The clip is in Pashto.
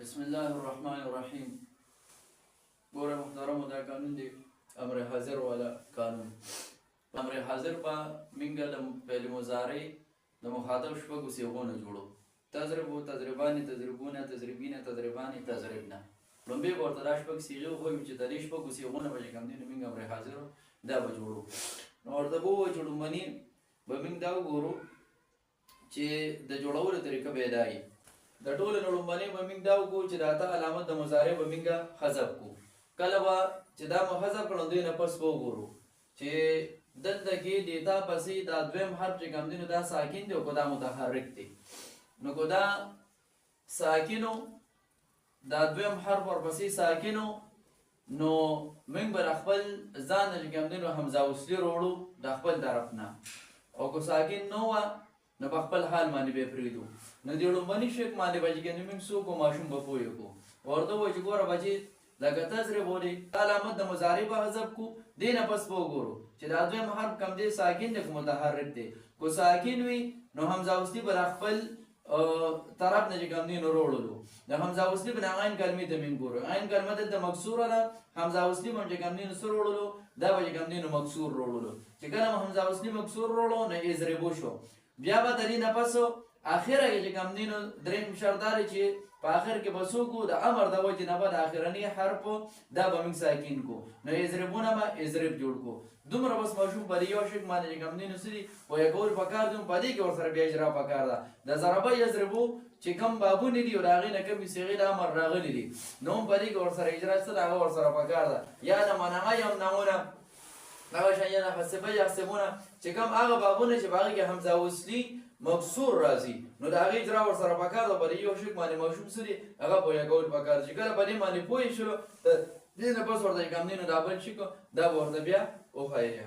بسم الله الرحمن الرحیم. ګوره محترمو دا قانون دی امر حاضر والا قانون. امر حاضر په منګه د فعل مضارع د مخاطب شپږو صيغونه جوړو: تضربو، تضربانې، تضربونه، تضربینه، تضربانې، تضربنه. لومبې به ورته دا شپږ صيغې وښیو چې د دې شپږو صيغونه به چې کوم دي نو موږ امر حاضر دا به جوړو. نو ورته به ووایو چې لومبني به موږ دا وګورو چې د جوړولو طریقه به دا وي. د ټولو نه لومبنۍ به موږ دا وکړو چې د اته علامت د مضارع به موږ حذف کړو. کله به چې دا مو حذف کړو دوی نه پس به وګورو چې دلته کې دیتا پسې دا دویم حرف چې کوم دی نو دا ساکن دی او که دا متحرک دی. نو که دا ساکنو دا دویم حرف ورپسې ساکنو نو موږ به د خپل ځان نه چې کوم دی نو حمزه وصلي راوړو د خپل طرف نه، او که ساکن نه وه نو په خپل حال باندې به پرېږدو. نو د لومبني شک باندې به چې کوم دی موږ څوک ماشوم به پوه کړو. ورته ووایو چې ګوره بچې لکه تضربو دی علامت د مضارع به حذف کړو، دې نه پس به وګورو چې دا دویم حرف کوم دی ساکن دی که متحرک دی. که ساکن وي نو حمزه وصلي به د خپل طرف نه چې کوم دی نو راوړلو. د حمزه وصلي به د عین کلمې ته موږ ګورو. عین کلمه دلته مکسوره ده، حمزه وصلي به چې کوم دی نو څه راوړلو دا به چې کوم دی نو مکسور راوړلو. چې کله مو حمزه وصلي مکسور راوړو نو اضربو شو. بیا به د دې نه پس اخره کې چې کوم دی نو درېیم شرط دا دی چې په آخر کې به څوک د امر د وجې نه به د اخرني حرف دا به موږ ساکن کو. نو اضربونه به اضرب جوړ کو. دومره بس ماشوم په دې یو شک باندې چې کوم دی نو څه دي پوهه کول پکار دي، په دې کې ورسره بیا اجرا پکار ده. د ضربه یضربو چې کوم بابونه دي او د هغې نه کومې صیغې د امر راغلي دي نو هم په دې کې ورسره اجرا څه ده هغه ورسره پکار ده. یا د منعه یمنعونه هغه شان یا نحسبه یحسبونه چې کوم هغه بابونه چې په هغې کې حمزه وصلي مکسور راځي نو د هغې اجرا ورسره پکار ده. په دې یو شک باندې ماشوم څه دي هغه پوهه کول پکار ده. چې کله په دې باندې پوه شو د دې نه پس ورته چې کوم دی نو دا بل شي دا به ورته بیا وښایي.